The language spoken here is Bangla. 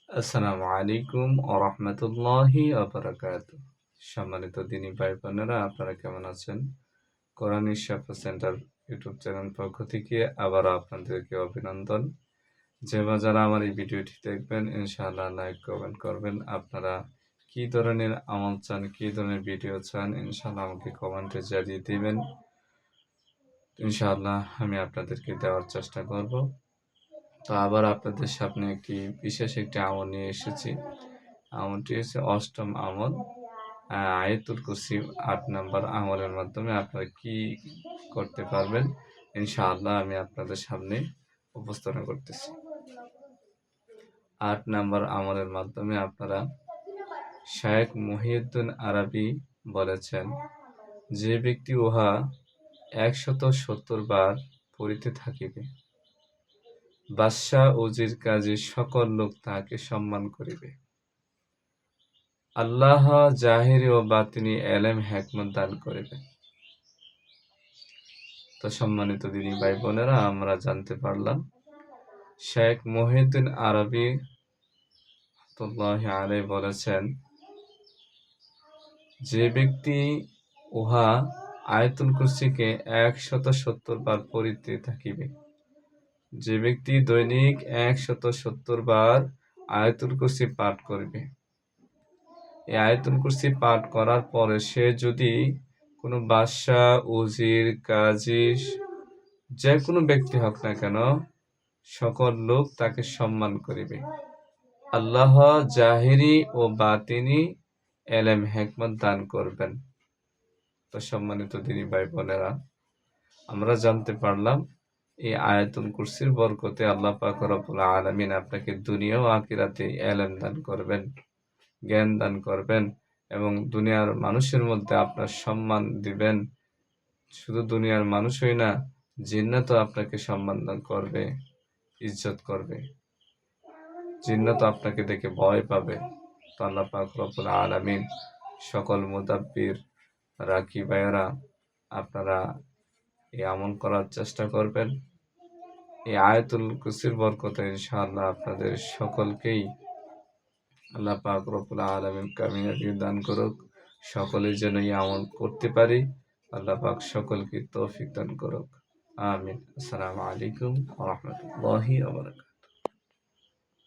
আসসালামু আলাইকুম ওয়া রাহমাতুল্লাহি ওয়া বারাকাতুহু। সম্মানিত দিনী ভাই বোনেরা, আপনারা কেমন আছেন? কোরআনী শিফা সেন্টার ইউটিউব চ্যানেল পক্ষ থেকে আবারও আপনাদেরকে অভিনন্দন। যে বা যারা আমার এই ভিডিওটি দেখবেন ইনশাআল্লাহ লাইক কমেন্ট করবেন। আপনারা কি ধরনের আমল চান, কি ধরনের ভিডিও চান ইনশাআল্লাহ আমাকে কমেন্টে জানিয়ে দিবেন। ইনশাআল্লাহ আমি আপনাদেরকে দেওয়ার চেষ্টা করব। তো আবার আপনাদের সামনে বিশেষ একটি আমল নিয়ে এসেছি। আমলটি হচ্ছে অষ্টম আমল, আয়াতুল কুরসি ৮ নাম্বার আমলের মাধ্যমে আপনারা কি করতে পারবেন ইনশাআল্লাহ আমি আপনাদের সামনে উপস্থাপন করতেছি। ৮ নাম্বার আমলের মাধ্যমে আপনারা শায়েখ মুহিউদ্দিন আরবি বলেছেন, যে ব্যক্তি উহা ১৭০ বার পড়িতে থাকিবে, বাদশাহ উজির কাজী সকল লোক তাহাকে সম্মান করিবে। আল্লাহ জাহিরি ও বাতিনি এলেম হিকমত দান করিবেন। তো সম্মানিত দিনী ভাই বোনেরা, আমরা জানতে পারলাম শেখ মুহিউদ্দিন আরবি রাহমাতুল্লাহি আলাইহি বলেছেন, যে ব্যক্তি উহা আয়াতুল কুরসিকে ১৭০ বার পড়িতে থাকিবে, যে ব্যক্তি দৈনিক ১৭০ বার আয়াতুল কুরসি পাঠ করবে, এই আয়াতুল কুরসি পাঠ করার পরে সে যদি কোনো বাদশাহ, উজির, কাজী, যে কোনো ব্যক্তি হোক না কেন, সকল লোক তাকে সম্মান করিবে। আল্লাহ জাহিরি ও বাতিনি এলেম হিকমত দান করবেন। তো সম্মানিত দিনী ভাই বোনেরা, আমরা জানতে পারলাম এই আয়াতুল কুরসির বরকতে আল্লাহ পাক রব্বুল আলামিন আপনাকে দুনিয়া ও আখিরাতে এলেম দান করবেন, জ্ঞান দান করবেন এবং দুনিয়ার মানুষের মধ্যে আপনার সম্মান দিবেন। শুধু দুনিয়ার মানুষই না, জিন্নাতও আপনাকে সম্মান দান করবে, ইজ্জত করবে। জিন্নাত আপনাকে দেখে ভয় পাবে। তো আল্লাহ পাক রব্বুল আলামিন সকল মুদাব্বির রাখি ভাইয়েরা, আপনারা এই আমল করার চেষ্টা করবেন। এই আয়াতুল কুরসির বরকতে ইনশাআল্লাহ আপনাদের সকলকেই আল্লাহ পাক রব্বুল আলামিন কামিয়াবি দান করুক। সকলের যেন এই আমল করতে পারি। আল্লাহ পাক সকলকে তৌফিক দান করুক। আমিন। আসসালামু আলাইকুম ওয়া রাহমাতুল্লাহি ওয়া বারাকাতুহু।